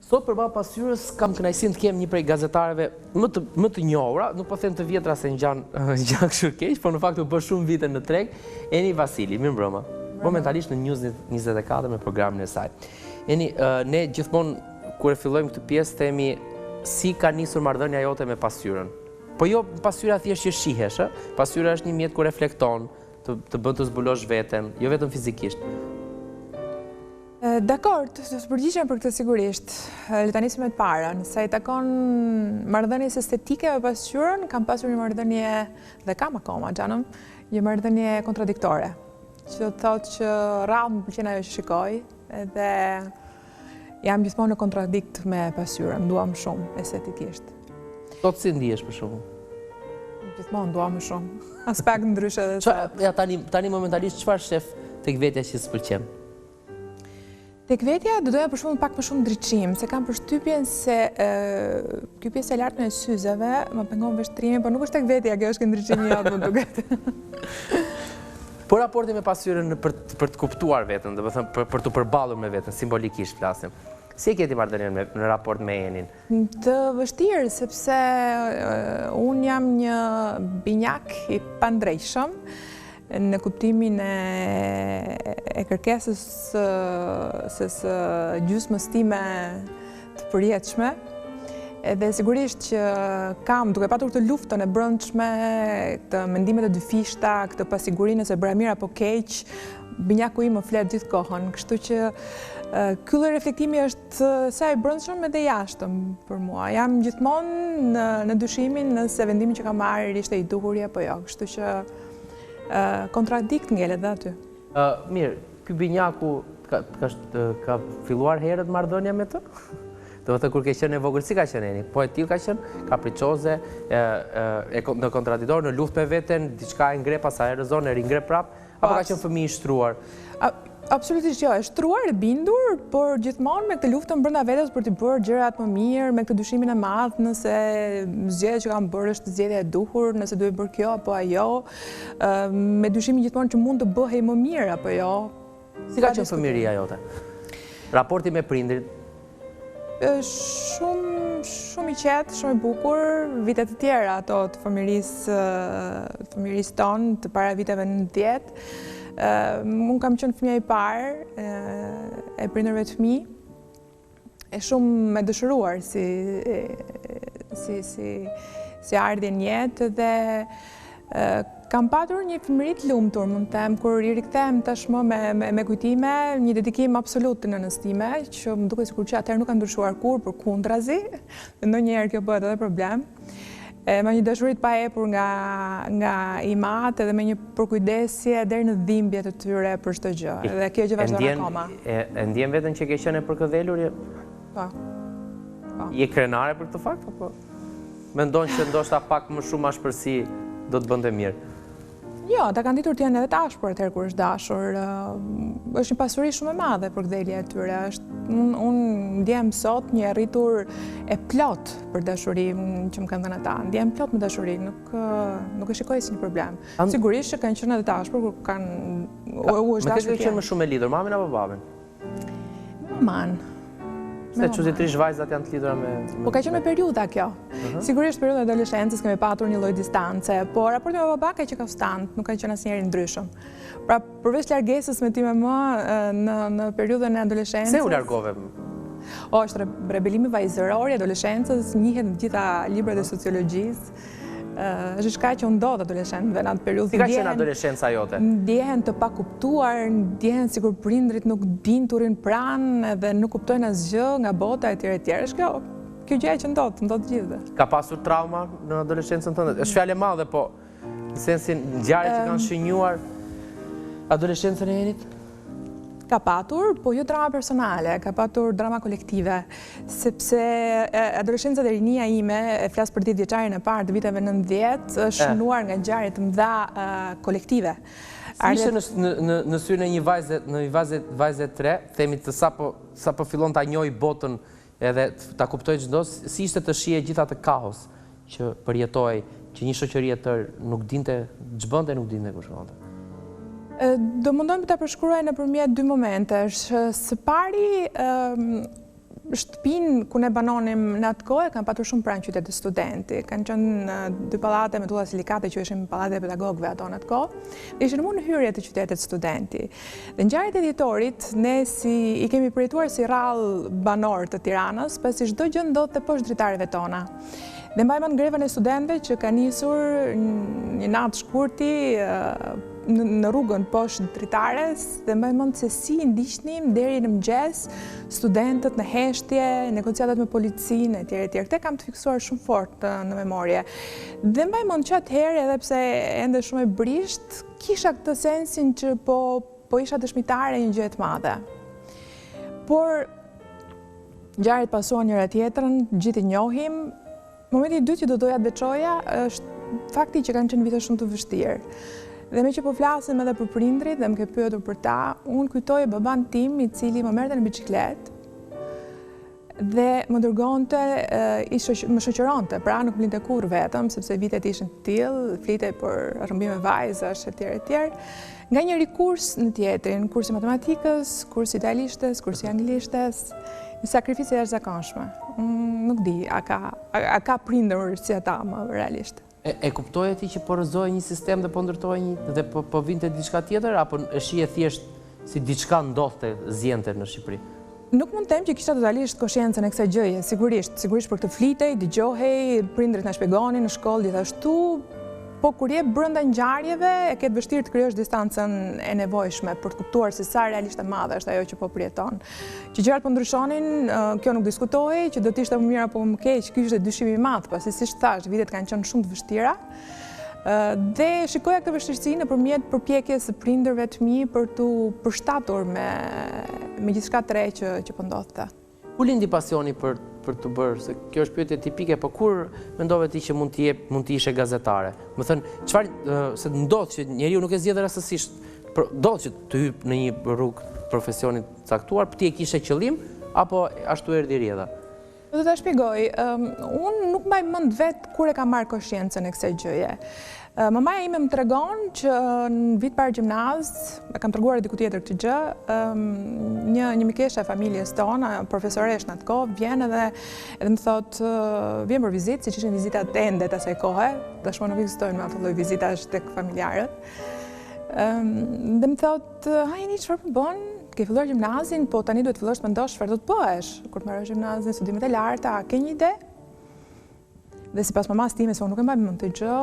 Sot përballë pasqyrës kam kënaqësinë të kem një prej gazetarëve më të njohura, nuk po them të vjetra se ngjan kështu keq, por në fakt u bë shumë vite në treg, Eni Vasili, mirëmbrëma. Momentalisht në News 24 me programin e saj. Eni, ne gjithmonë kur e fillojmë këtë pjesë themi si ka nisur marrëdhënia jote me pasqyrën. Po jo pasqyra thjesht që shihesh, pasqyra është një mjet ku reflekton, të bën të zbulosh veten, jo vetëm fizikisht. Dakor, të përgjigjem për këtë sigurisht. Le ta nisim me të parën. Sa i takon marrëdhënies estetike me pasqyrën, kam pasur një marrëdhënie dhe kam akoma, xhanëm, një marrëdhënie kontradiktore. Që do të thotë që rrallë më pëlqen ajo që shikoj, edhe jam gjithmonë në kontradikt me pasqyrën, duam shumë estetikisht. Sot si ndihesh për shkakun? Gjithmonë dua më shumë. Aspekt ndryshe edhe sot. Ja tani momentalisht çfarë shef tek vetja që s'pëlqen? Tek vetja do doja për shkakun pak më shumë ndriçim, se kam përshtypjen se ky pjesë e lartme e syzeve më pengon veshtrimin, por nuk është tek vetja, kjo është ndriçimi jot më duket. Po raporti me pasqyrën për të kuptuar veten, domethënë për të përballur me veten, simbolikisht flasim. Si e keti marrëdhënien në raport me Enin? Të vështirë, sepse unë jam një binjak i pandrejshëm, në kuptimin e kërkesës së gjysmës time të përjetshme. Edhe sigurisht që kam, duke patur këtë luftën e brendshme, këtë mendimet e dyfishta, këtë pasigurinë se bëra mirë apo keq, binjaku im më flet gjithë kohën, kështu që ky lloj reflektimi është sa i brendshëm edhe jashtëm për mua. Jam gjithmonë në dyshimin nëse vendimi që kam marrë ishte i duhur apo jo, kështu që kontradikt ngelet dhe aty. Mirë, ky binjaku ka filluar herët marrëdhënia me të? Do të thënë kur ke qenë e vogël, si ka qenë Eni? Po e tillë ka qenë, kapriçoze, në kontradiktor, në luftë me veten, diçka e ngre pas ajo rezon, e ringre prap, apo ka qenë fëmijë i shtruar? Absolutisht jo, e shtruar, e bindur, por gjithmonë me këtë luftën brenda vetes për të bërë gjërat më mirë, me këtë dyshimin e madh nëse zgjedhja që kam bërë është zgjedhja e duhur, nëse duhet bërë kjo apo ajo, me dyshimin gjithmonë që mund të bëhej më mirë apo jo. Si ka qenë fëmijëria jote? Raporti me prindrit? Shumë i qetë, shumë i bukur, vitet të tjera ato të fëmijërisë tonë, të para viteve 90. Unë kam qenë fëmija i parë e prindërve të fëmijë, e shumë me dëshiruar si ardhje në jetë dhe kam patur një fëmijëri të lumtur, mund të them, kur i rikthehem tashmë me kujtime, një dedikim absolut të nënës time, që më duket sikur që atëherë nuk ka ndryshuar kurrë, përkundrazi, dhe ndonjëherë kjo bëhet edhe problem. Me një dashuri të paepur nga i matë edhe me një përkujdesje deri në dhimbje të tyre për çdo gjë. Dhe kjo gjë vazhdon akoma. E ndjen veten që ke qenë e përkëdhelur? Po. Je krenare për këtë fakt apo mendon që ndoshta pak më shumë ashpërsi do të bënte mirë? Jo, ta kanë ditur të janë edhe të ashpër atëherë kur është dashur. Është një pasuri shumë e madhe përkëdhelja e tyre. Unë ndjem sot një arritur e plot për dashurinë që më kanë dhënë ata. Ndjem plot me dashuri, nuk e shikoj si një problem. Sigurisht që kanë qenë edhe të ashpër kur kanë Me këtë qenë më shumë e lidhur, mamin apo babin? Maman. Se çuditërisht vajzat janë të lidhura me... Po ka qenë me periudha kjo. Sigurisht periudha e adoleshencës kemi patur një lloj distance, po raporti me baba ka qenë konstant, nuk ka qenë asnjëherë ndryshëm. Pra përveç largesës me ti me më në periudhën e adoleshencës. Se u largove? Është rebelimi vajzëror i adoleshencës, njihet në gjitha librat e sociologjisë. Është shka që ndodh adoleshentëve në atë periudhë. Si ka qenë adoleshenca jote? Ndjehen të pakuptuar, ndjehen sikur prindrit nuk dinë turin pranë dhe nuk kuptojnë asgjë nga bota e tjera. Është kjo gjë që ndodh gjithëve. Ka pasur trauma në adoleshencën tënde? Është fjalë e madhe, po në sensin ngjarje që kanë shënjuar adoleshencën e Enit? Ka patur, po jo drama personale, ka patur drama kolektive, sepse adoleshenca dhe rinia ime, e flas për 10 vjeçarin e parë të viteve 90, është shënuar nga ngjarje të mëdha kolektive. Si ishte në syrin e një vajze të re, themi të sapo fillon ta njohë botën edhe ta kuptojë çdo, si ishte të shihej gjithë atë kaos që përjetoi, që një shoqëri e tërë nuk dinte ç'bënte, nuk dinte ku shkonte? Do mundojmë të përshkruaj nëpërmjet dy momentesh. Së pari, shtëpinë ku ne banonim në atë kohë kanë patur shumë pranë qytetit studenti. Kanë qenë 2 pallate me tulla silikate që ishin pallate pedagogëve ato në atë kohë. Dhe ishin në hyrje të qytetit studenti. Dhe ngjarjet e dhjetorit ne i kemi përjetuar si rrallë banor të Tiranës, pasi çdo gjë ndodhte poshtë dritarëve tona. Dhe mbaj mend grevën e studentëve që ka nisur një natë shkurti në rrugën poshtë dritares dhe mbaj mend se si ndiqnim deri në mëngjes studentët në heshtje, negociatat me policinë etj. Këte kam të fiksuar shumë fort në memorie. Dhe mbaj mend që atëherë, edhe pse ende shumë e brisht, kisha këtë sensin që po isha dëshmitare një gjë të madhe. Por ngjarjet pasuan njëra tjetrën, gjithë i njohim. Momenti i dytë që do doja të veçoja është fakti që kanë qenë vite shumë të vështirë. Dhe me që po flasim edhe për prindrit dhe më ke pyetur për ta, unë kujtoj baban tim i cili më merrte në biçikletë dhe më dërgonte, më shoqëronte, pra nuk mlinte kurrë vetëm, sepse vitet ishin të tillë, flitej për rrëmbime vajzash etj. Nga njëri kurs në tjetrin, kursi matematikës, kursi italishtes, kursi anglishtes, një sakrificë e jashtëzakonshme. Nuk di, a ka prindër si ata më realisht. E kuptoje ti që po rrëzohej një sistem dhe po ndërtohej dhe po vinte diçka tjetër, apo e shije thjesht si diçka ndodhte, zjente në Shqipëri? Nuk mund të them që kisha totalisht koshiencën e kësaj gjëje, sigurisht për këtë flitej, dëgjohej, prindrit na shpjegonin në shkollë gjithashtu, po kur je brenda ngjarjeve e ke vështirë të krijosh distancën e nevojshme për të kuptuar se sa realisht e madhe është ajo që po përjeton. Që gjërat po ndryshonin, kjo nuk diskutohej, që do të ishte më mirë apo më keq, ky ishte dyshimi i madh, pasi siç thash, vitet kanë qenë shumë të vështira. Dhe shikoja këtë vështirësi nëpërmjet përpjekjes së prindërve të mi për t'u përshtatur me gjithçka të re që po ndodhte. Ku lindi pasioni për të bërë, se kjo është pyetje tipike, po kur mendove ti që mund të ishe gazetare? Më thënë, çfarë se ndodh që njeriu nuk e zgjedh rastësisht, ndodh që të hyp në një rrugë profesionit caktuar, ti e kishe qëllim apo ashtu erdhi rrjedha? Do ta shpjegoj. Unë nuk mbaj mend vet kur e kam marrë koshiencën e kësaj gjëje. Mamaja ime më tregon që në vit parë gjimnaz, e kam treguar diku tjetër këtë gjë, një mikeshe e familjes tonë, profesoresh në atë kohë, vjen edhe më thot, vjen për vizitë, siç ishin vizitat ende të asaj kohe, tashmë nuk ekzistojnë me atë lloj vizitash tek familjarët. Dhe më thot, hajeni çfarë po bën? Ke filluar gjimnazin, po tani duhet fillosh të mendosh çfarë do të bëhesh kur të marrësh gjimnazin, studimet e larta, ke një ide? Dhe sipas mamas time, se unë nuk e mbaj mend të gjë,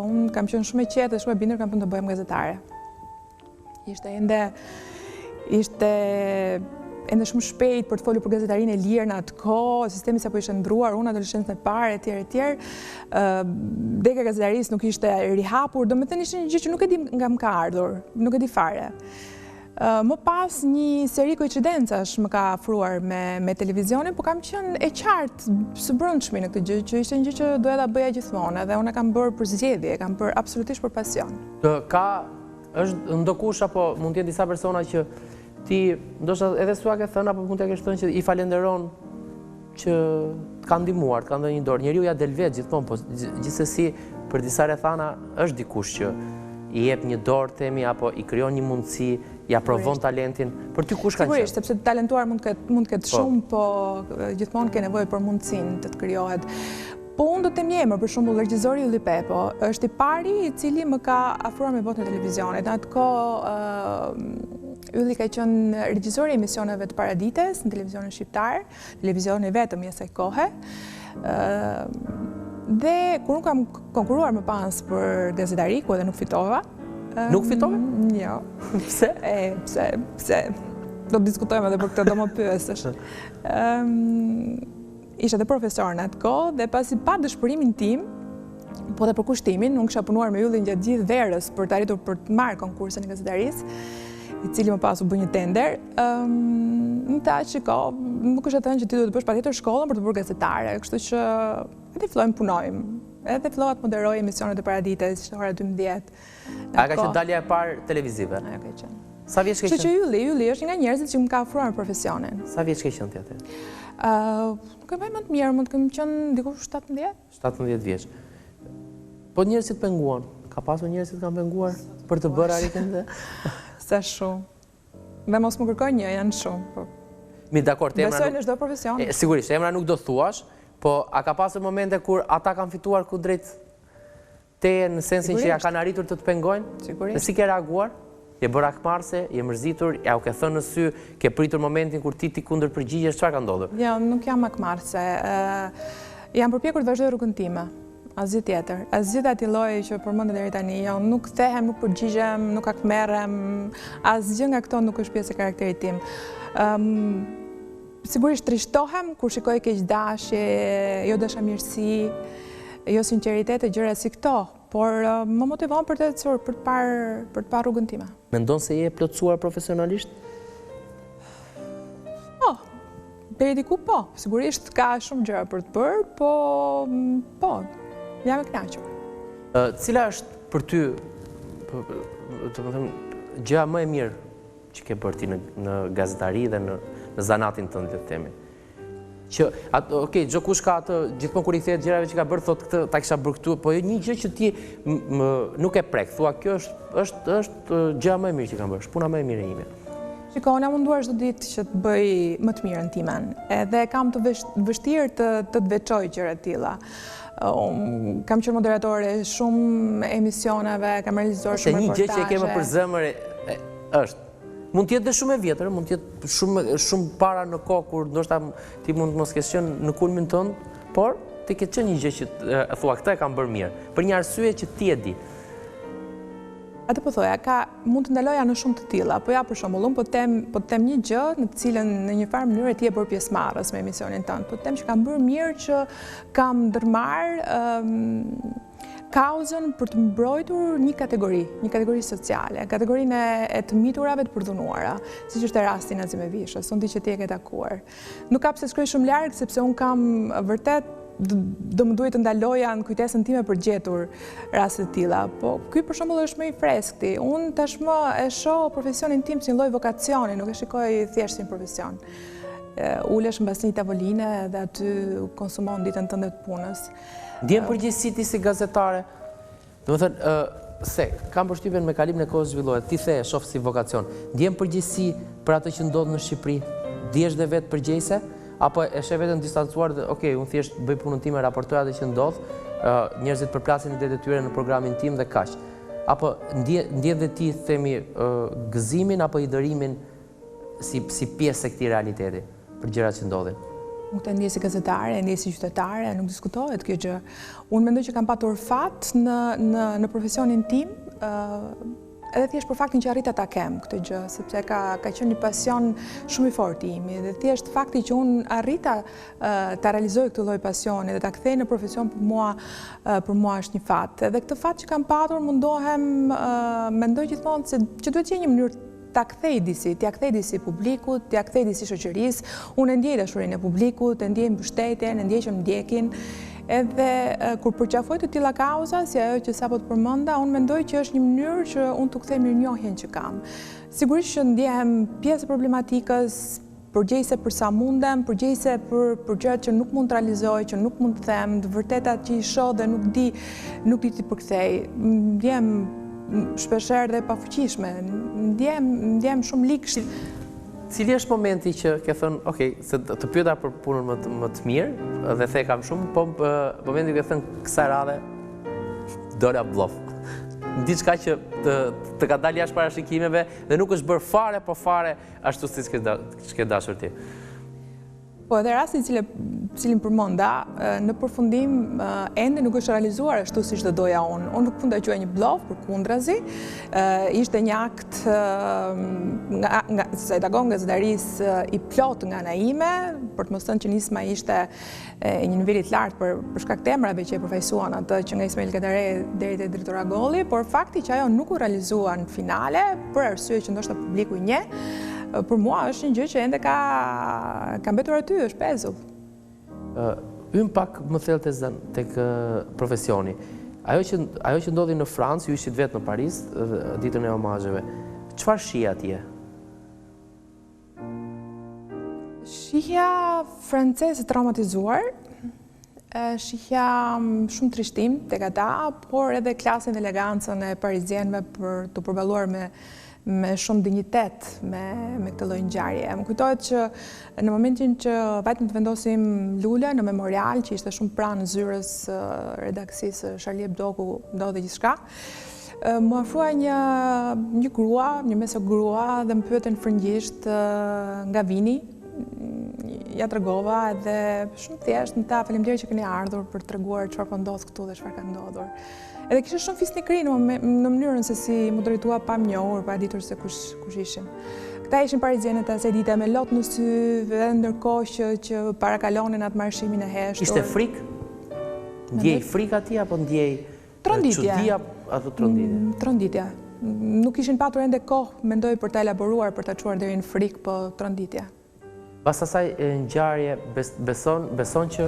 unë kam qenë shumë e qetë dhe shumë e bindur kam thënë të bëhem gazetare. Ishte ende shumë shpejt për të folur për gazetarinë e lirë në atë kohë, sistemi sapo ishte ndruar, unë adoleshencën e parë etj. Dega e gazetarisë nuk ishte rihapur, domethënë ishte një gjë që nuk e di nga më ka ardhur, nuk e di fare. Më pas një seri koincidencash më ka afruar me televizionin, po kam qenë e qartë së brendshmi në këtë gjë, që ishte një gjë që doja ta bëja gjithmonë, dhe unë e kam bërë për zgjedhje, e kam bërë absolutisht për pasion. Është ndokush apo mund të jenë disa persona që ti ndoshta edhe s'ua ke thënë apo mund t'ia kesh thënë që i falenderon që të kanë ndihmuar, të kanë dhënë një dorë. Njeriu ja del vet gjithmonë, po gjithsesi për disa rrethana është dikush që i jep një dorë, themi, apo i krijon një mundësi, ja provon talentin. Për ty kush ka qenë? Sigurisht, sepse talentuar mund të ketë shumë, po gjithmonë ke nevojë për mundësinë të krijohet. Po unë do të them një emër, për shembull regjizori Ylli Pepo, është i pari i cili më ka afruar me botën e televizionit. Në atë kohë Ylli ka qenë regjizori i emisioneve të Paradites në televizionin shqiptar, televizioni vetëm i asaj kohe. Dhe kur unë kam konkuruar më pas për gazetari, ku edhe nuk fitova. Nuk fitove? Jo. Pse? Pse? Do të diskutojmë edhe për këtë, do më pyesësh. Isha dhe profesor në atë kohë, dhe pasi pa dëshpërimin tim, po dhe për kushtimin, unë kisha punuar me Yllin gjatë gjithë verës për të arritur për të marrë konkursin e gazetarisë, i cili më pas u bë një tender, më tha që më kisha thënë që ti duhet të bësh patjetër shkollën për të bërë gazetare, kështu që edhe fillojmë punojmë. Edhe fillova të moderoj emisionet e Paradites, ishte ora 12. A ka qenë dalja e parë televizive? Ajo ka qenë. Sa vjeç ke qenë? Kështu që Ylli është nga njerëzit që më ka ofruar profesionin. Sa vjeç ke qenë ti atë? Nuk e mbaj më të mirë, mund të kem qenë dikush 17. 17 vjeç. Po njerëzit penguan. Ka pasur njerëzit kanë penguar për të bërë arritjen dhe sa shumë. Dhe mos më kërkoj një, janë shumë. Mi dakord, Besoj në çdo profesion. Sigurisht, emra nuk do thuash, po a ka pasur momente kur ata kanë fituar ku drejt teje në sensin që ja kanë arritur të pengojnë? Sigurisht. Dhe si ke reaguar? Je bërë akmarrëse, je mërzitur, ja u ke thënë në sy, ke pritur momentin kur ti kundër përgjigjesh, çfarë ka ndodhur? Jo, nuk jam akmarrëse. Jam përpjekur të vazhdoj rrugën time. Asgjë tjetër. Asgjë ati lloji që përmendë deri tani. Jo, nuk kthehem, nuk përgjigjem, nuk akmerrem. Asgjë nga këto nuk është pjesë e karakterit tim. Sigurisht trishtohem kur shikoj keqdashje, jo dashamirësi, jo sinqeritet e gjëra si këto, por më motivon për të ecur, për të parë rrugën time. Mendon se je plotësuar profesionalisht? Po, deri diku po. Sigurisht ka shumë gjëra për të bërë, po, jam e kënaqur. Cila është për ty, të më thëmë, gjëja më e mirë që ke bërë ti në gazetari dhe në zanatin tënd, le të themi? Që, okej, çdo kush ka atë, gjithmonë kur i kthehet gjërave që ka bërë, thotë këtë ta kisha bërë këtu, po jo një gjë që ti nuk e prek, thua kjo është gjëja më e mirë që kam bërë, është puna më e mirë e ime. Shiko, unë jam munduar çdo ditë që të bëj më të mirën timen, edhe kam të vështirë të veçoj gjëra të tilla. Kam qenë moderatore shumë emisioneve, kam realizuar shumë reportazhe. Se një gjë që e kemë për zemër është, mund t'jetë dhe shumë e vjetër, mund t'jetë shumë para në kohë kur ndoshta ti mund mos kesh qenë në kulmin tënd, por ti ke qenë një gjë që thua këtë e kam bërë mirë, për një arsye që ti e di. Atë po thoja, mund të ndaloja në shumë të tilla, po ja për shembull, unë po të them një gjë në të cilën në një farë mënyrë ti e bërë pjesëmarrës me emisionin tënd, po të them që kam bërë mirë që kam ndërmarr kauzën për të mbrojtur një kategori sociale, kategorinë e të miturave të përdhunuara, siç është rasti i Nazime Vishës, unë di që ti e ke takuar. Nuk ka pse shkoj shumë larg sepse unë kam vërtet do më duhet të ndaloja në kujtesën time për gjetur raste të tilla, po ky për shembull është më i freskëti. Unë tashmë e shoh profesionin tim si një lloj vokacioni, nuk e shikoj thjesht si një profesion. Ulesh mbas një tavoline dhe aty konsumon ditën tënde të punës. Ndjen përgjegjësi ti si gazetare? Domethënë, se kam përshtypjen me kalimin e kohës zhvillohet, ti the shoh si vokacion. Ndjen përgjegjësi për atë që ndodh në Shqipëri? Dihesh dhe vetë përgjegjëse? Apo e sheh veten distancuar dhe okay, unë thjesht bëj punën time, raportoj atë që ndodh, njerëzit përplasin idetë e tyre në programin tim dhe kaq. Apo ndjen dhe ti themi gëzimin apo i dërimin si pjesë e këtij realiteti për gjërat që ndodhin? Nuk të ndjej si gazetare, ndjej si qytetare, nuk diskutohet kjo gjë. Unë mendoj që kam patur fat në profesionin tim, edhe thjesht për faktin që arrita ta kem këtë gjë, sepse ka qenë një pasion shumë i fortë i imi, dhe thjesht fakti që unë arrita ta realizoj këtë lloj pasioni dhe ta kthej në profesion për mua është një fat. Edhe këtë fat që kam patur mundohem, mendoj gjithmonë se që duhet të jetë një mënyrë t'ia kthej disi publikut, t'ia kthej disi shoqërisë. Unë ndjej dashurinë e publikut, e ndjej mbështetjen, e ndjej që më ndjekin. Edhe kur përqafoj të tilla kauza, si ajo që sapo të përmenda, unë mendoj që është një mënyrë që unë t'u kthej mirënjohjen që kam. Sigurisht që ndjehem pjesë e problematikës, përgjegjëse për sa mundem, përgjegjëse për gjërat që nuk mund të realizoj, që nuk mund të them, të vërtetat që i shoh dhe nuk di t'i përkthej. Ndjehem shpeshherë dhe pafuqishme, ndjehem shumë likë. Cili është momenti që ke thënë, okay, se të pyeta për punën më të mirë dhe the kam shumë, po momenti që ke thënë kësaj radhe dola bluff. Diçka që të ka dalë jashtë parashikimeve dhe nuk është bërë fare, po fare ashtu siç ke dashur ti. Po edhe rasti cilin përmenda, në përfundim ende nuk është realizuar ashtu siç do doja unë. Unë nuk mund ta quaj një bluff, përkundrazi. Ishte një akt se takon gazetarisë i plot nga ana ime, për të mos thënë që nisma ishte një niveli të lartë për shkak të emrave që e përfaqësuan atë që nga Ismail Kadare deri te drejtori Agolli, por fakti që ajo nuk u realizua në finale për arsye që ndoshta publiku i njeh, për mua është një gjë që ende ka mbetur aty, është pezull. Hym pak më thellë tek profesioni. Ajo që ndodhi në Francë, ju ishit vetë në Paris, ditën e omazheve. Çfarë shih atje? Shihja francezë traumatizuar, shihja shumë trishtim tek ata, por edhe klasën dhe elegancën e parizjenëve për të përballuar me shumë dignitet me këtë lloj ngjarje. Më kujtohet që në momentin që vajtëm të vendosim lule në memorial, që ishte shumë pranë zyrës redaksisë Charlie Hebdo ku ndodhi gjithçka, më ofrua një grua, një meso grua dhe më pyetën frëngjisht nga vini. Ja tregova edhe shumë thjesht në ta faleminderit që keni ardhur për të treguar çfarë po ndodh këtu dhe çfarë ka ndodhur. Edhe kisha shumë fisnikëri në mënyrën se si më drejtua pa më njohur, pa ditur se kush ishim. Këta ishin parizienet asaj dite me lot në sy, dhe ndërkohë që parakalonin atë marshimin e heshtur. Ishte frikë? Ndjej frikë atij apo ndjej çudi apo tronditje? Tronditje. Nuk ishin patur ende kohë, mendoj, për ta elaboruar, për ta çuar deri në frikë, po tronditje. Pas asaj ngjarje, beson që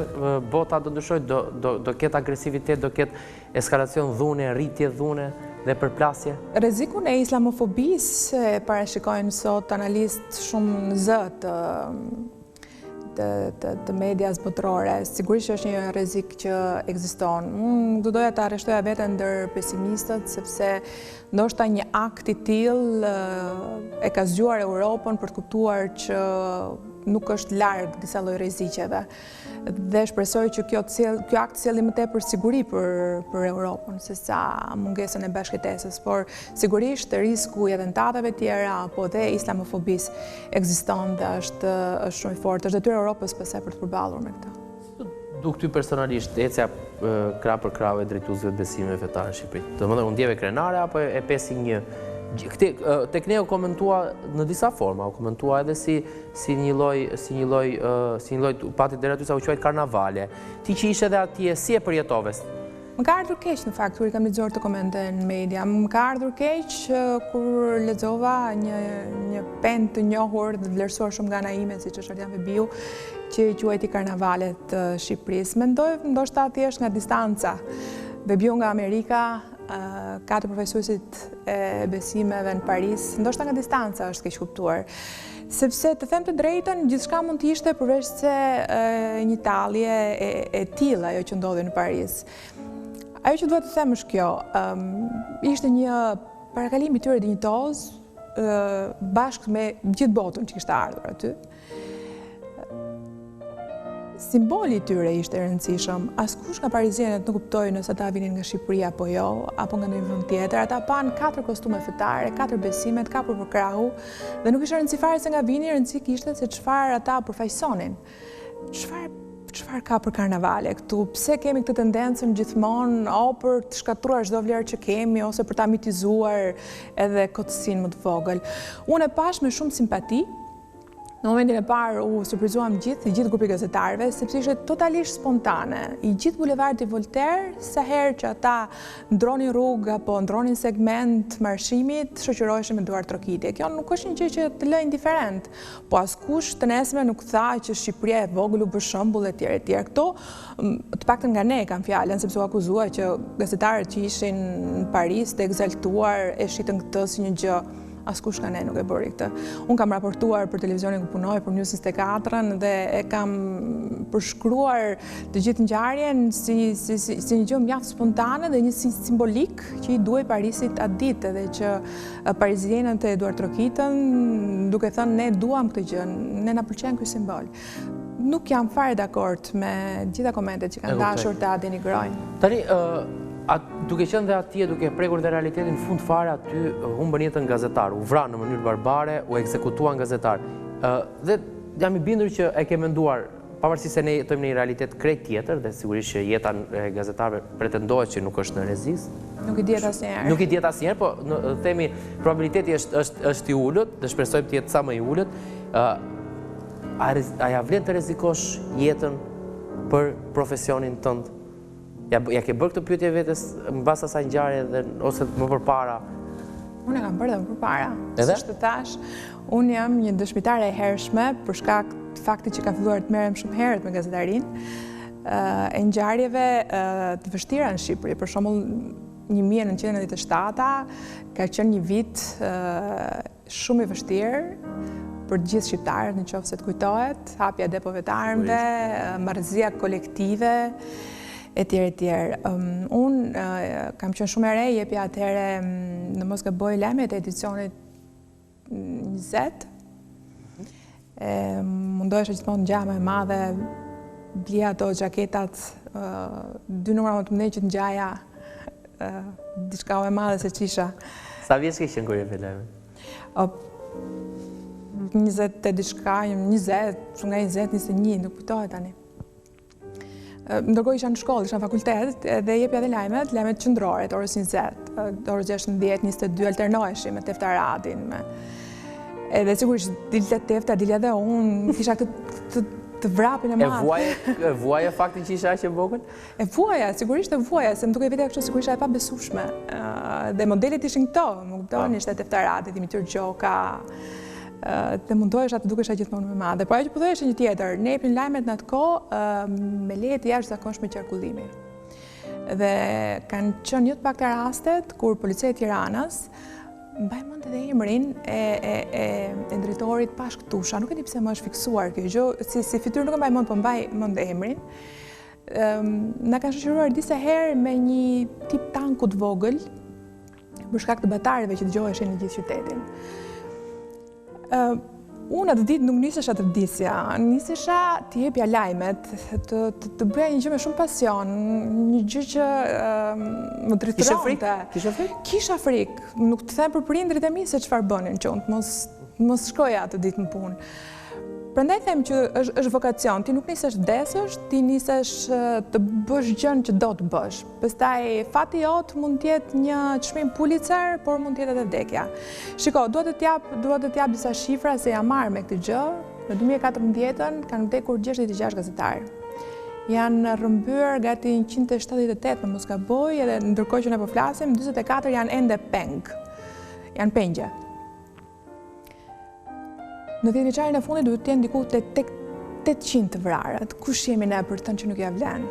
bota do ndryshojë, do ketë agresivitet, do ketë eskalacion dhune, rritje dhune dhe përplasje? Rrezikun e islamofobisë e parashikojnë sot analistë shumë në zë të medias botërore. Sigurisht është një rrezik që ekziston. Unë do doja të arreshtoja veten ndër pesimistët, sepse ndoshta një akt i tillë e ka zgjuar Europën për të kuptuar që nuk është larg disa lloj rreziqeve. Dhe shpresoj që ky akt sjellë më tepër siguri për Europën sesa mungesën e bashkëtesës, por sigurisht risku i atentateve tjera apo dhe islamofobisë ekziston dhe është shumë i fortë. Është detyrë Europës pastaj për të përballur me këtë. Duk ty personalisht, ecja krah për krah e drejtuesve të besimeve fetare në Shqipëri. Domethënë, u ndjeve krenare apo e pesi një? Tek ne u komentua në disa forma, u komentua edhe si një lloj pati deri aty sa u quajt karnavale. Ti që ishe edhe atje, si e përjetove? Më ka ardhur keq në fakt kur i kam lexuar të komente në media. Më ka ardhur keq kur lexova një pend të njohur dhe vlerësuar shumë nga ana ime, siç është Ardian Febiu, që i quajti karnavalet të Shqipërisë. Mendoj ndoshta thjesht nga distanca. Febiu nga Amerika, 4 profesuesit e besimeve në Paris, ndoshta nga distanca është keq kuptuar. Sepse të them të drejtën, gjithçka mund të ishte përveç se një tallje e tillë ajo që ndodhi në Paris. Ajo që duhet të them është kjo, ishte një parakalim i tyre dinjitoz bashkë me gjithë botën që kishte ardhur aty. Simboli i tyre ishte rëndësishëm. Askush nga parizienet nuk kuptoi nëse ata vinin nga Shqipëria apo jo, apo nga ndonjë vend tjetër. Ata pan 4 kostume fetare, 4 besime, të kapur për krahu, dhe nuk ishte rëndësi fare se nga vini, rëndësi kishte se çfarë ata përfaqësonin. Çfarë ka për karnavale këtu? Pse kemi këtë tendencën gjithmonë për të shkatruar çdo vlerë që kemi ose për ta mitizuar edhe kotësinë më të vogël? Unë e pash me shumë simpati. Në momentin e parë u surprizuam gjithë grupi gazetarëve, sepse ishte totalisht spontane. I gjithë bulevardi Voltaire, sa herë që ata ndronin rrugë apo ndronin segment marshimit, shoqëroheshin me duar trokitje. Kjo nuk është një gjë që të lë indiferent, po askush të nesme nuk tha që Shqipëria e vogël u bë shembull etj. Këto, të paktën nga ne kam fjalën, sepse u akuzua që gazetarët që ishin në Paris të egzaltuar e shitën këtë si një gjë. Askush nga ne nuk e bëri këtë. Unë kam raportuar për televizionin ku punoj, për News 24 dhe e kam përshkruar të gjithë ngjarjen si një gjë mjaft spontane dhe një simbolik që i duhej Parisit atë ditë, edhe që parizienët e duar trokitën duke thënë ne duam këtë gjë, ne na pëlqen ky simbol. Nuk jam fare dakord me gjitha komentet që kanë dashur ta denigrojnë. Tani, duke qenë dhe atje, duke prekur dhe realitetin fund fare, aty humbën jetën gazetar, u vranë në mënyrë barbare, u ekzekutuan gazetar. Dhe jam i bindur që e ke menduar, pavarësisht se ne jetojmë në një realitet krejt tjetër, dhe sigurisht që jeta e gazetarëve pretendohet që nuk është në rrezik. Nuk i diet asnjëherë. Nuk i diet asnjëherë, po themi probabiliteti është i ulët, dhe shpresojmë të jetë sa më i ulët. A ja vlen të rrezikosh jetën për profesionin tënd? Ja ke bërë këtë pyetje vetes mbas asaj ngjarje ose më përpara? Unë e kam bërë dhe më përpara. Edhe? Siç të thash, unë jam një dëshmitare e hershme për shkak të faktit që kam filluar të merrem shumë herët me gazetarinë, e ngjarjeve të vështira në Shqipëri. Për shembull, 1997 ka qenë një vit shumë i vështirë për të gjithë shqiptarët, nëse të kujtohet, hapja e depove të armëve, marrëzia kolektive, etj. Unë kam qenë shumë e re, jepja atëherë në mos gaboj lajmet e edicionit 20. Mundohesha gjithmonë në gjama e madhe, blija ato gjaketat, 2 numra më të mëdhenj që të ngjaja diçka më e madhe se çisha. Sa vjeç ke qenë kur je filloi? 20 e diçka, 20, shumë nga 20, 21, nuk kujtohet tani. Ndërkohë isha në shkollë, isha në fakultet, dhe jepja dhe lajmet qendrore të orës 20, orës 16, 22 alternoheshim me teftaradin, edhe sigurisht dilte tefta, dilja dhe unë, kisha të vrapin e madh. E vuaje faktin që isha aq e vogël? E vuaja, sigurisht e vuaja, se më duke vetja kështu sigurisht e pabesueshme. Dhe modelet ishin këto, më kupton, ishte teftaradi, Dimitur Gjoka, dhe mundohesha të dukesha gjithmonë më madhe. Por ajo që po thoya është një tjetër, ne jepnin lajmet në atë kohë me leje të jashtëzakonshme qarkullimi. Dhe kanë qenë një të pakta rastet kur policia e Tiranës mbaj mend edhe emrin e drejtorit Pashktusha, nuk e di pse më është fiksuar kjo gjë, si fytyrë nuk e mbaj mend, po mbaj mend emrin. Na kanë shoqëruar disa herë me një tip tanku të vogël për shkak të batarëve që dëgjoheshin në gjithë qytetin. Unë atë ditë nuk nisesha të vdisja, nisesha të jepja lajmet, të bëja një gjë me shumë pasion, një gjë që më drejtoronte. Kishe frikë? Kisha frikë, nuk të them për prindrit e mi se çfarë bënin qont, mos shkoja atë ditë në punë. Prandaj them që është vokacion, ti nuk nisesh vdesësh, ti nisesh të bësh gjën që do të bësh. Pastaj fati jot mund të jetë një çmim Pulitzer, por mund të jetë edhe vdekja. Shiko, dua të të jap disa shifra se jam marrë me këtë gjë. Në 2014 kanë vdekur 66 gazetarë. Janë rrëmbyer gati 178 në mos gaboj, edhe ndërkohë që ne po flasim, 44 janë ende peng. Janë pengje. Në 10 vjeçarin e fundit duhet të jenë diku tek 800 të vrarët. Kush jemi ne për të thënë që nuk ja vlen?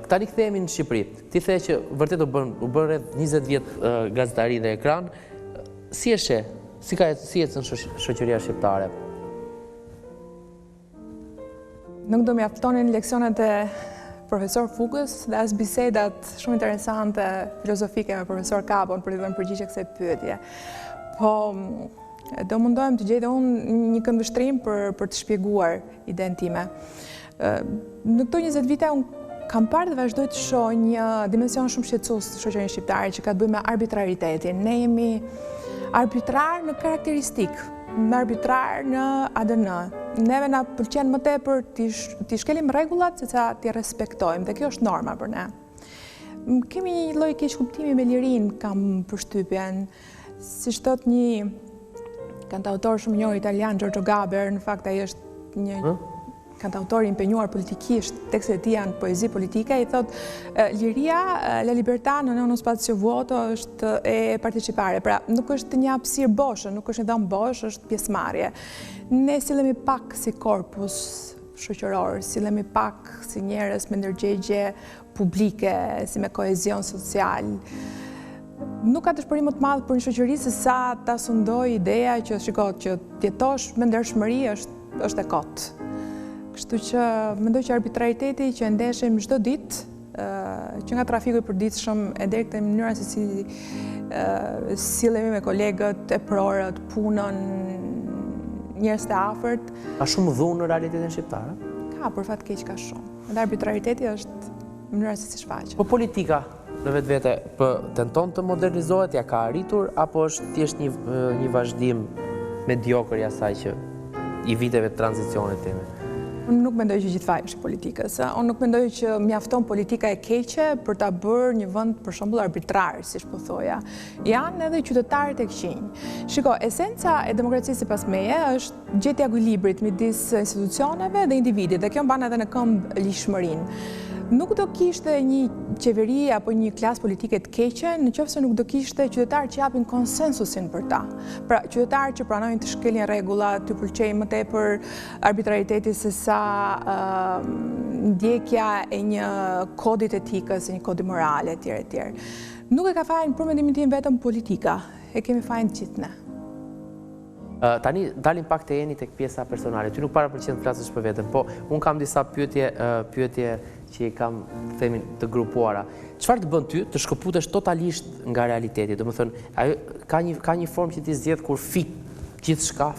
Tani kthehemi në Shqipëri. Ti the që vërtet u bën rreth 20 vjet gazetari dhe ekran. Si e sheh? Si ecën shoqëria shqiptare? Nuk do mjaftonin leksionet e profesor Fugës dhe as bisedat shumë interesante filozofike me profesor Kapon për të dhënë përgjigje kësaj pyetje. Po do mundohem të gjej dhe unë një këndvështrim për të shpjeguar idenë time. Në këto 20 vite unë kam parë dhe vazhdoj të shoh një dimension shumë shqetësues të shoqërisë shqiptare që ka të bëjë me arbitraritetin. Ne jemi arbitrar në karakteristikë, me arbitrar në ADN. Neve na pëlqen më tepër t'i shkelim rregullat se sa t'i respektojmë, dhe kjo është norma për ne. Kemi një lloj keqkuptimi me lirinë, kam përshtypjen, siç thot një kantautor shumë i njohur italian, Giorgio Gaber, në fakt ai është një kantautor i impenjuar politikisht, tekstet e tij janë poezi politike, i thot liria, la libertà non è uno spazio vuoto, është e participare, pra nuk është një hapësirë boshe, nuk është një dhomë bosh, është pjesëmarrje. Ne sillemi pak si korpus shoqëror, sillemi pak si njerëz me ndërgjegje publike, si me kohezion social. Nuk ka dëshpërim më të madh për një shoqëri se sa ta sundoj ideja që shikoj që të jetosh me ndershmëri është e kot. Kështu që mendoj që arbitrariteti që ndeshim çdo ditë, që nga trafiku i përditshëm e deri te mënyra se si sillemi me kolegët, e prorët, punën, njerëz të afërt. Ka shumë dhunë në realitetin shqiptar? Ka, për fat keq ka shumë. Dhe arbitrariteti është mënyra se si shfaqet. Po politika në vetvete tenton të modernizohet, ja ka arritur, apo është thjesht një vazhdim mediokër i asaj që i viteve të tranzicionit teme? Unë nuk mendoj që gjithfaj është politikës. Unë nuk mendoj që mjafton politika e keqe për ta bërë një vend për shembull arbitrar, siç po thoja. Janë edhe qytetarët e këqinj. Shiko, esenca e demokracisë sipas meje është gjetja e ekuilibrit midis institucioneve dhe individit, dhe kjo mban edhe në këmbë lishmërinë. Nuk do kishte një qeveri apo një klasë politike të keqe nëse nuk do kishte qytetarë që japin konsensusin për ta. Pra, qytetarë që pranojnë të shkelin rregulla, të pëlqejnë më tepër arbitrariteti se sa ndjekja e një kodit etikës, e një kodi morale, etj. Nuk e ka fajin për mendimin tim vetëm politika, e kemi fajin gjithë ne. Tani dalim pak te jeni tek pjesa personale. Ty nuk para pëlqen të flasësh për veten, po un kam disa pyetje që i kam, themin, të grupuara. Çfarë të bën ty të shkëputesh totalisht nga realiteti? Domethënë, ka një formë që ti zgjedh kur fik gjithçka,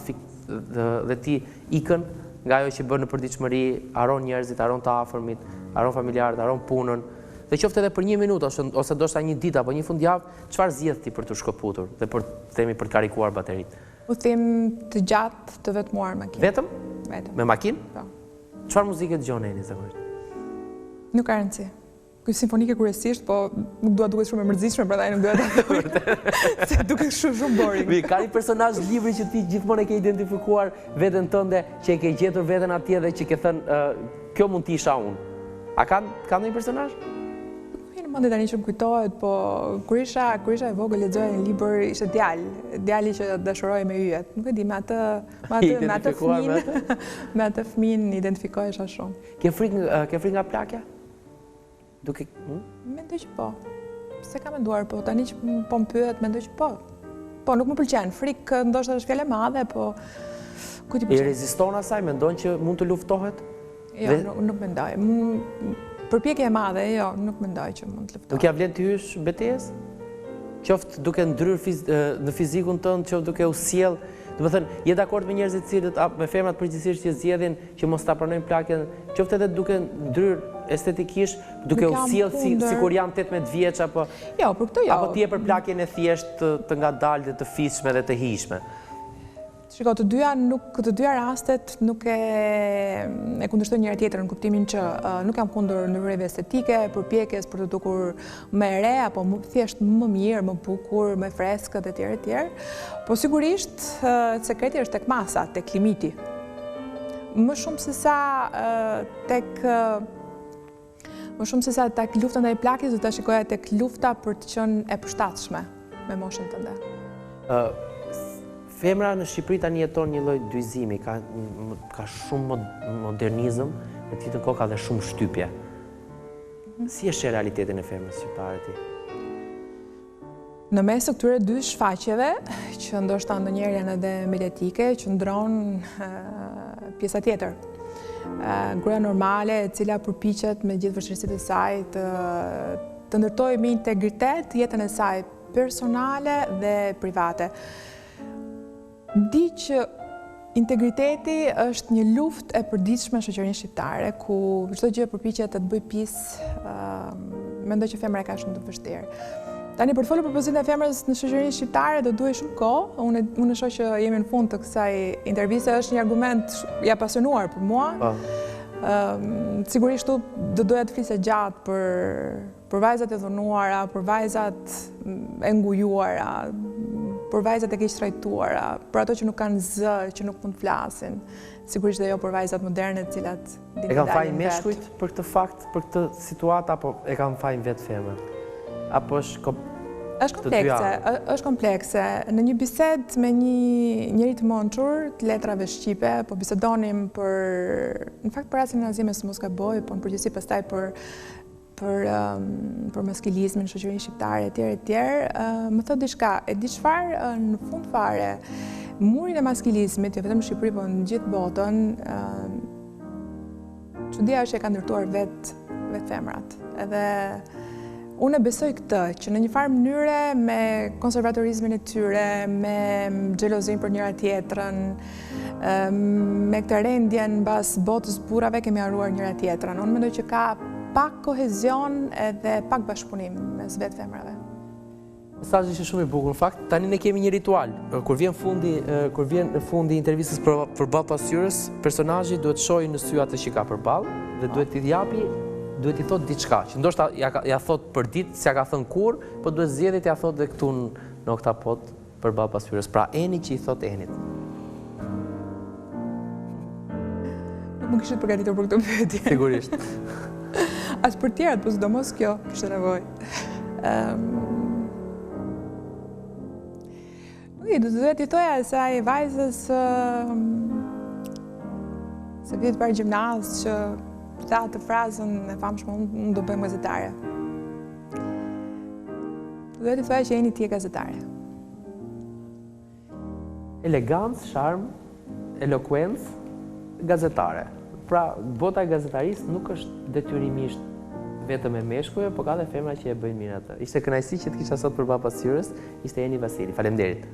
dhe ti ikën nga ajo që bën në përditshmëri, haron njerëzit, haron të afërmit, haron familjarët, haron punën. Dhe qoftë edhe për 1 minutë ose ndoshta 1 ditë apo 1 fundjavë, çfarë zgjedh ti për të shkëputur dhe për të karikuar bateritë? Udhim të gjatë të vetmuar makinë. Vetëm? Vetëm. Me makinë? Po. Çfarë muzike dëgjon Eni zakonisht? Nuk ka rëndësi. Ky simfonike kryesisht, po nuk dua duket shumë e mërzitshme, prandaj nuk dua ta thuaj. Se duket shumë boring. Ka një personazh libri që ti gjithmonë e ke identifikuar veten tënde, që e ke gjetur veten atje dhe që ke thënë kjo mund të isha unë. A ka ndonjë personazh? Në mendje tani që më kujtohet, po kur isha e vogël lexoja një libër, ishte djali që dashuroi me yjet. Nuk e di, me atë fëmin identifikohesha shumë. Ke frikë nga plakja? Mendoj që po. Se ka menduar, po tani që po më pyet, mendoj që po. Po, nuk më pëlqen. Frikë ndoshta është fjalë e madhe, po ku ti pëlqen? I reziston asaj, mendon që mund të luftohet? Jo, nuk mendoj. Përpjekje e madhe, jo, nuk mendoj që mund të luftohet. Nuk ja vlen të hysh betejës? Qoftë duke ndryrë në fizikun tënd, qoftë duke u sjell. Domethënë, je dakord me njerëzit cilët me femrat përgjithsisht që zgjedhin që mos ta pranojnë plakjen, qoftë edhe duke ndryrë estetikisht, duke u sjell sikur janë 18 vjeç apo jo, për këtë jo. Apo ti e për plakjen e thjesht të ngadalë dhe të fishme dhe të hijshme. Shiko, të dyja rastet nuk e kundërshtojnë njëra tjetrën në kuptimin që nuk jam kundër ndryrave estetike, përpjekjes për të dukur më e re apo thjesht më mirë, më bukur, më freskët etj. Po sigurisht sekreti është tek masa, tek limiti. Më shumë se sa tek lufta ndaj plakjes, do ta shikoja tek lufta për të qenë e përshtatshme me moshën tënde. Femra në Shqipëri tani jeton një lloj dyzimi, ka shumë modernizëm, në të njëjtën kohë ka dhe shumë shtypje. Si është realitetin e femrës shqiptare ti? Në mes të këtyre 2 shfaqjeve, që ndoshta ndonjëherë janë edhe mediatike, qëndron pjesa tjetër. Gruaja normale, e cila përpiqet me gjithë vështirësitë e saj të ndërtojë me integritet jetën e saj personale dhe private. Di që integriteti është një luftë e përditshme në shoqërinë shqiptare, ku çdo gjë përpiqet të bëjë pjesë, mendoj që femra e ka shumë të vështirë. Tani për të folur për pozitën e femrës në shoqërinë shqiptare do duhej shumë kohë. Unë shoh që jemi në fund të kësaj interviste, është një argument i apasionuar për mua. Sigurisht do doja të flisja gjatë për vajzat e dhunuara, për vajzat e ngujuara, për vajzat e keq trajtuara, për ato që nuk kanë zë, që nuk mund të flasin. Sigurisht dhe jo për vajzat moderne, të cilat e kanë fajin meshkujt për këtë fakt, për këtë situatë, apo e kanë fajin vetë femër? Apo është komplekse. Në një bised me një njeri të mençur të letrave shqipe, po bisedonim në fakt për rastin e Nazimës mos gaboj, po në përgjithësi pastaj për maskilizmin në shoqërinë shqiptare etj. Më thot diçka, e di çfarë në fund fare, murin e maskilizmit, jo vetëm në Shqipëri, por në gjithë botën, çudia është që e ka ndërtuar vetë femrat. Edhe unë besoj këtë, që në një farë mënyre me konservatorizmin e tyre, me xhelozin për njëra tjetrën, me këtë rendjen mbas botës burrave kemi harruar njëra tjetrën. Unë mendoj që ka pak kohezion edhe pak bashkëpunim mes vetë femrave. Mesazhi është shumë i bukur. Në fakt, tani ne kemi një ritual. Kur vjen fundi i intervistës përballë pasqyrës, personazhi duhet të shohë në sy atë që ka përballë dhe duhet t'i thotë diçka, që ndoshta ja thot për ditë, s'ja ka thënë kur, po duhet zgjedhjet ja thotë dhe këtu në Oktapod përballë pasqyrës. Pra Eni që i thot Enit. Nuk më kishit përgatitur për këtë pyetje. Sigurisht. As për tjerat, po sidomos kjo kishte nevojë. Do të duhet i thoja asaj vajzës se vjet parë gjimnaz që tha atë frazën e famshme, unë do bëjmë gazetare. Do duhet i thoja që jeni ti e gazetare. Elegancë, sharm, elokuencë, gazetare. Pra, bota e gazetarisë nuk është detyrimisht vetëm e meshkujve, por ka dhe femra që e bëjnë mirë atë. Ishte kënaqësi që të kisha sot përballë pasqyrës, ishte Eni Vasili. Faleminderit.